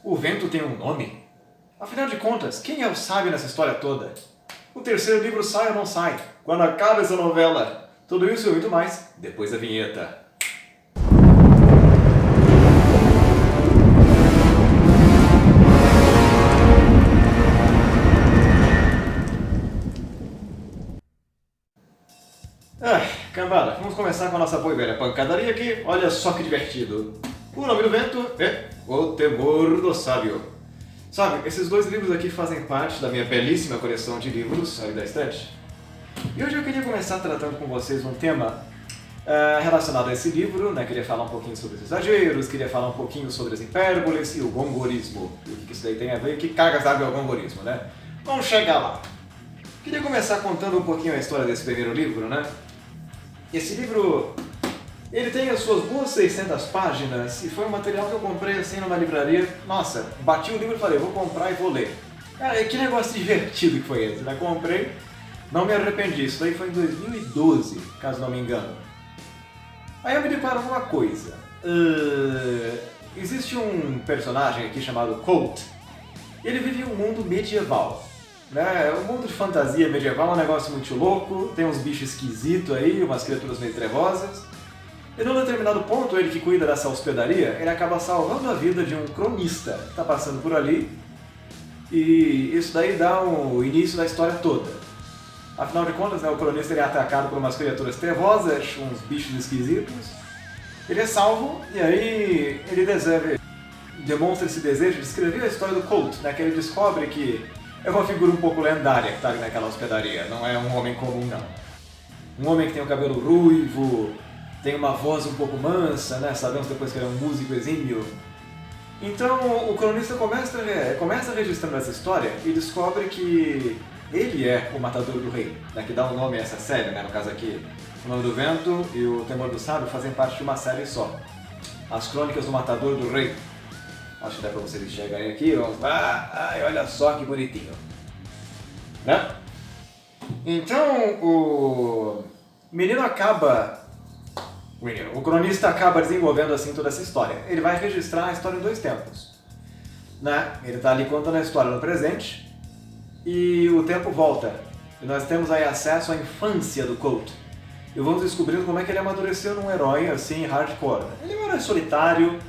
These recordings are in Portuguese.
O vento tem um nome? Afinal de contas, quem é o sábio nessa história toda? O terceiro livro sai ou não sai? Quando acaba essa novela? Tudo isso e muito mais depois da vinheta. Cambada, vamos começar com a nossa boa e velha pancadaria aqui. Olha só que divertido. O nome do vento é O Temor do Sábio. Sabe, esses dois livros aqui fazem parte da minha belíssima coleção de livros ali da estante. E hoje eu queria começar tratando com vocês um tema relacionado a esse livro, né? Queria falar um pouquinho sobre os exageros, queria falar um pouquinho sobre as hipérboles e o gongorismo. E o que isso daí tem a ver? Que cargas d'água é o gongorismo, né? Vamos chegar lá. Queria começar contando um pouquinho a história desse primeiro livro, né? Esse livro, ele tem as suas boas 600 páginas e foi um material que eu comprei assim numa livraria. Nossa, bati o livro e falei, vou comprar e vou ler. Cara, que negócio divertido que foi esse, né? Comprei, não me arrependi. Isso daí foi em 2012, caso não me engano. Aí eu me deparo com uma coisa. Existe um personagem aqui chamado Colt. Ele vive em um mundo medieval. Né? O mundo de fantasia medieval é um negócio muito louco, tem uns bichos esquisitos aí, umas criaturas meio trevosas. E num determinado ponto, ele que cuida dessa hospedaria, ele acaba salvando a vida de um cronista que está passando por ali. E isso daí dá o início da história toda. Afinal de contas, né, o cronista ele é atacado por umas criaturas trevosas, uns bichos esquisitos. Ele é salvo e aí ele demonstra esse desejo de escrever a história do Colt, né, que ele descobre que é uma figura um pouco lendária que está ali naquela hospedaria, não é um homem comum não. Um homem que tem o cabelo ruivo, tem uma voz um pouco mansa, né? Sabemos depois que ele é um músico exímio. Então o cronista começa registrando essa história e descobre que ele é o matador do rei, né? Que dá um nome a essa série, né? No caso aqui, O Nome do Vento e O Temor do Sábio fazem parte de uma série só. As Crônicas do Matador do Rei. Acho que dá pra vocês enxergarem aqui, vamos lá. Ai, olha só que bonitinho. Né? Então, o cronista acaba desenvolvendo assim toda essa história. Ele vai registrar a história em dois tempos. Né? Ele está ali contando a história no presente e o tempo volta. E nós temos aí acesso à infância do Colt. E vamos descobrindo como é que ele amadureceu num herói assim hardcore. Ele é um herói solitário,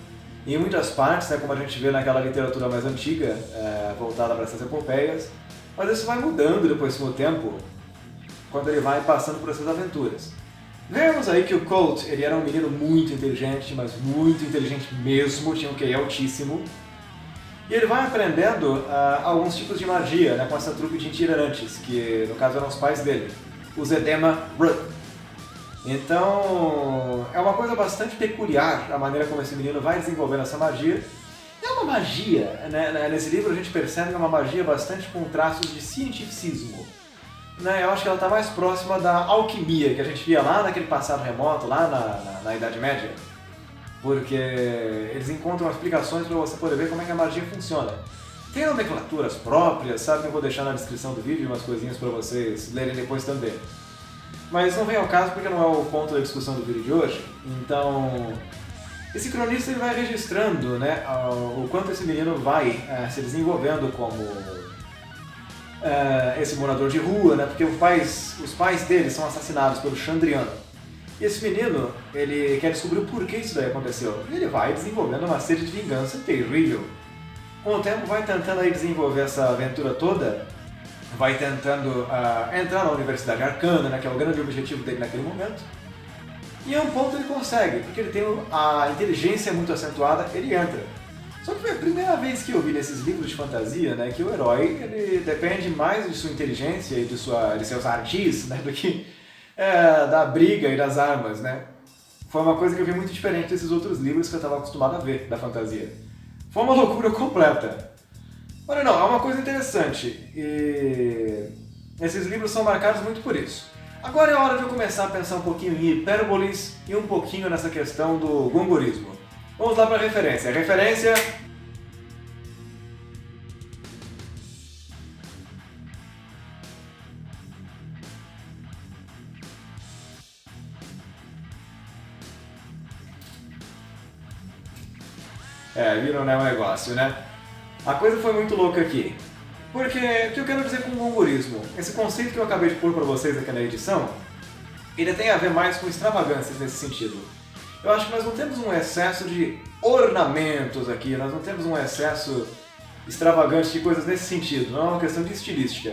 em muitas partes, né, como a gente vê naquela literatura mais antiga, voltada para essas epopeias, mas isso vai mudando depois com o tempo, quando ele vai passando por essas aventuras. Vemos aí que o Colt ele era um menino muito inteligente, mas muito inteligente mesmo, tinha um QI altíssimo, e ele vai aprendendo alguns tipos de magia, né, com essa trupe de itinerantes, que no caso eram os pais dele, os Edema Rudd. Então, é uma coisa bastante peculiar a maneira como esse menino vai desenvolvendo essa magia. É uma magia, né? Nesse livro a gente percebe que é uma magia bastante com traços de cientificismo. Né? Eu acho que ela está mais próxima da alquimia que a gente via lá naquele passado remoto, lá na Idade Média. Porque eles encontram explicações para você poder ver como é que a magia funciona. Tem nomenclaturas próprias, sabe? Eu vou deixar na descrição do vídeo umas coisinhas para vocês lerem depois também. Mas não vem ao caso porque não é o ponto da discussão do vídeo de hoje. Então, esse cronista ele vai registrando, né, o quanto esse menino vai se desenvolvendo como esse morador de rua, né, porque os pais dele são assassinados pelo Chandriano. E esse menino, ele quer descobrir o porquê isso daí aconteceu. E ele vai desenvolvendo uma sede de vingança terrível. Com o tempo vai tentando aí desenvolver essa aventura toda, vai tentando entrar na Universidade Arcana, né, que é o grande objetivo dele naquele momento. E a um ponto ele consegue, porque ele tem a inteligência muito acentuada, ele entra. Só que foi a primeira vez que eu vi nesses livros de fantasia, né, que o herói ele depende mais de sua inteligência e de seus artis, né, do que da briga e das armas, né. Foi uma coisa que eu vi muito diferente desses outros livros que eu estava acostumado a ver da fantasia. Foi uma loucura completa. Olha, não, é uma coisa interessante, e esses livros são marcados muito por isso. Agora é hora de eu começar a pensar um pouquinho em hipérboles e um pouquinho nessa questão do gongorismo. Vamos lá para a referência. A referência... viram, né, o negócio, né? A coisa foi muito louca aqui. Porque, o que eu quero dizer com o gongorismo? Esse conceito que eu acabei de pôr para vocês aqui na edição, ele tem a ver mais com extravagâncias nesse sentido. Eu acho que nós não temos um excesso de ornamentos aqui, nós não temos um excesso extravagante de coisas nesse sentido, não é uma questão de estilística.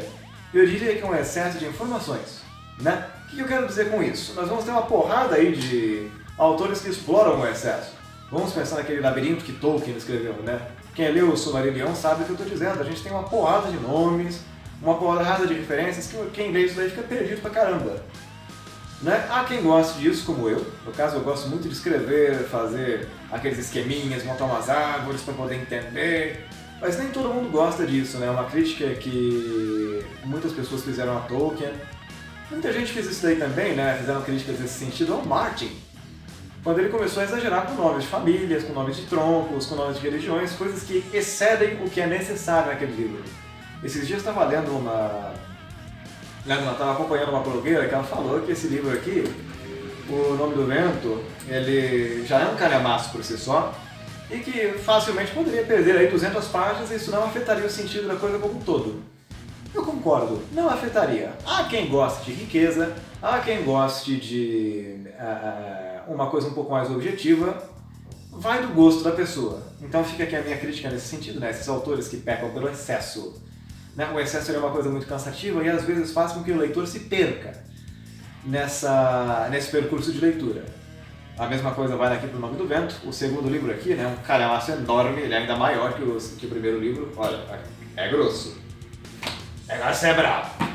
Eu diria que é um excesso de informações, né? O que eu quero dizer com isso? Nós vamos ter uma porrada aí de autores que exploram o excesso. Vamos pensar naquele labirinto que Tolkien escreveu, né? Quem leu o Silmarillion sabe o que eu estou dizendo. A gente tem uma porrada de nomes, uma porrada de referências que quem lê isso daí fica perdido pra caramba. Né? Há quem goste disso, como eu. No caso, eu gosto muito de escrever, fazer aqueles esqueminhas, montar umas árvores para poder entender. Mas nem todo mundo gosta disso, né? Uma crítica que muitas pessoas fizeram a Tolkien. Muita gente fez isso daí também, né? Fizeram críticas nesse sentido ao Martin. Quando ele começou a exagerar com nomes de famílias, com nomes de troncos, com nomes de religiões, coisas que excedem o que é necessário naquele livro. Esses dias eu estava lendo eu estava acompanhando uma blogueira que ela falou que esse livro aqui, O Nome do Vento, ele já é um calhamaço por si só e que facilmente poderia perder aí 200 páginas e isso não afetaria o sentido da coisa como um todo. Eu concordo, não afetaria. Há quem goste de riqueza, há quem goste de uma coisa um pouco mais objetiva, vai do gosto da pessoa. Então fica aqui a minha crítica nesse sentido, né? Esses autores que pecam pelo excesso. Né? O excesso é uma coisa muito cansativa e às vezes faz com que o leitor se perca nesse percurso de leitura. A mesma coisa vai aqui para O Nome do Vento. O segundo livro aqui, né? Um calhamaço enorme, ele é ainda maior que o primeiro livro. Olha, é grosso. O negócio é bravo.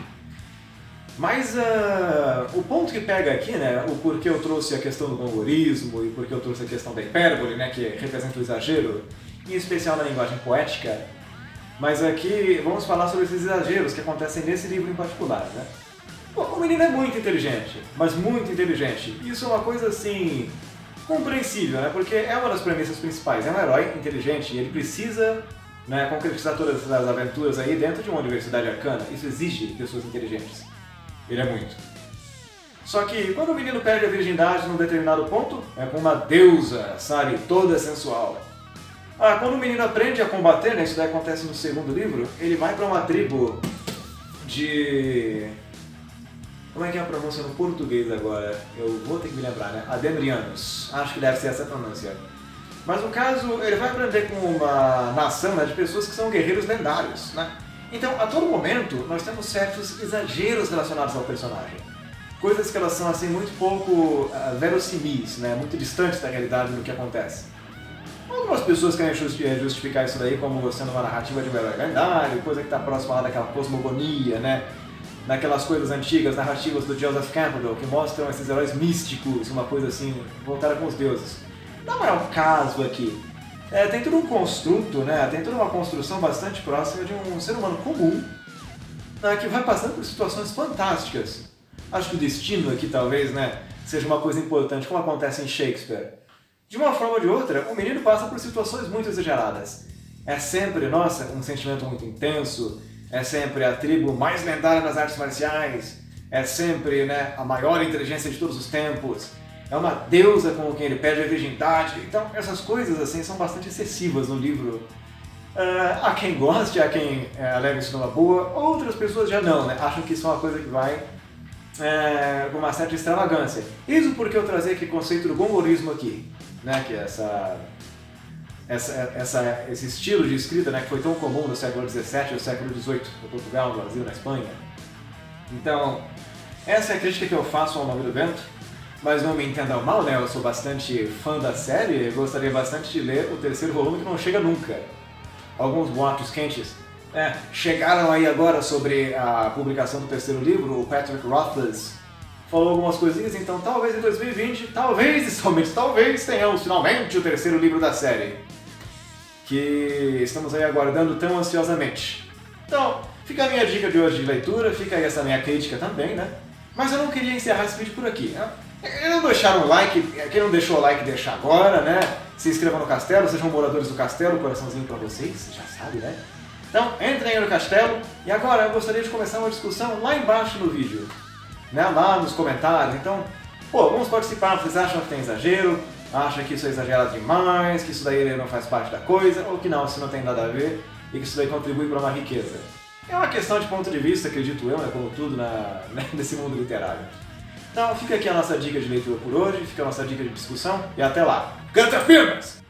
Mas o ponto que pega aqui, né, o porquê eu trouxe a questão do gongorismo e porquê eu trouxe a questão da hipérbole, né, que representa o exagero, em especial na linguagem poética, mas aqui vamos falar sobre esses exageros que acontecem nesse livro em particular, né? Bom, o menino é muito inteligente, mas muito inteligente. Isso é uma coisa, assim, compreensível, né, porque é uma das premissas principais. É um herói inteligente e ele precisa, né, concretizar todas as aventuras aí dentro de uma universidade arcana. Isso exige pessoas inteligentes. Ele é muito. Só que quando o menino perde a virgindade num determinado ponto, é com uma deusa, sabe, toda sensual. Quando o menino aprende a combater, né, isso daí acontece no segundo livro, ele vai para uma tribo de... Como é que é a pronúncia no português agora? Eu vou ter que me lembrar, né? Ademrianos. Acho que deve ser essa a pronúncia. Mas no caso, ele vai aprender com uma nação, né, de pessoas que são guerreiros lendários, né? Então, a todo momento, nós temos certos exageros relacionados ao personagem. Coisas que elas são, assim, muito pouco verossimis, né? Muito distantes da realidade do que acontece. Algumas pessoas querem justificar isso daí como sendo uma narrativa de um herói lendário, coisa que está próxima lá daquela cosmogonia, né? Daquelas coisas antigas, narrativas do Joseph Campbell, que mostram esses heróis místicos, uma coisa assim, voltada com os deuses. Não é o caso aqui. Tem todo um construto, né? Tem toda uma construção bastante próxima de um ser humano comum, né? Que vai passando por situações fantásticas. Acho que o destino aqui talvez, né, seja uma coisa importante, como acontece em Shakespeare. De uma forma ou de outra, o menino passa por situações muito exageradas. É sempre, nossa, um sentimento muito intenso, é sempre a tribo mais lendária das artes marciais, é sempre, né, a maior inteligência de todos os tempos. É uma deusa com quem ele perde a virgindade. Então, essas coisas assim são bastante excessivas no livro. Há quem goste, há quem leve isso numa boa, outras pessoas já não, né? Acham que isso é uma coisa que vai com uma certa extravagância. Isso porque eu trazer aqui o conceito do gongorismo aqui, né? Que é esse estilo de escrita, né, que foi tão comum no século XVII e no século XVIII, no Portugal, no Brasil, na Espanha. Então, essa é a crítica que eu faço ao Nome do Vento. Mas não me entendam mal, né? Eu sou bastante fã da série e gostaria bastante de ler o terceiro volume que não chega nunca. Alguns boatos quentes chegaram aí agora sobre a publicação do terceiro livro. O Patrick Rothfuss falou algumas coisinhas, então talvez em 2020, talvez e somente talvez, tenhamos finalmente o terceiro livro da série, que estamos aí aguardando tão ansiosamente. Então, fica a minha dica de hoje de leitura, fica aí essa minha crítica também, né? Mas eu não queria encerrar esse vídeo por aqui, né? Não deixaram um like, quem não deixou o like deixa agora, né? Se inscrevam no castelo, sejam moradores do castelo, coraçãozinho pra vocês, já sabe, né? Então, entrem aí no castelo, e agora eu gostaria de começar uma discussão lá embaixo no vídeo, né? Lá nos comentários. Então, vamos participar, vocês acham que tem exagero? Acham que isso é exagerado demais, que isso daí não faz parte da coisa, ou que não, se não tem nada a ver? e que isso daí contribui para uma riqueza. É uma questão de ponto de vista, acredito eu, né, como tudo nesse mundo literário. Então fica aqui a nossa dica de leitura por hoje, fica a nossa dica de discussão e até lá. Canta firmas!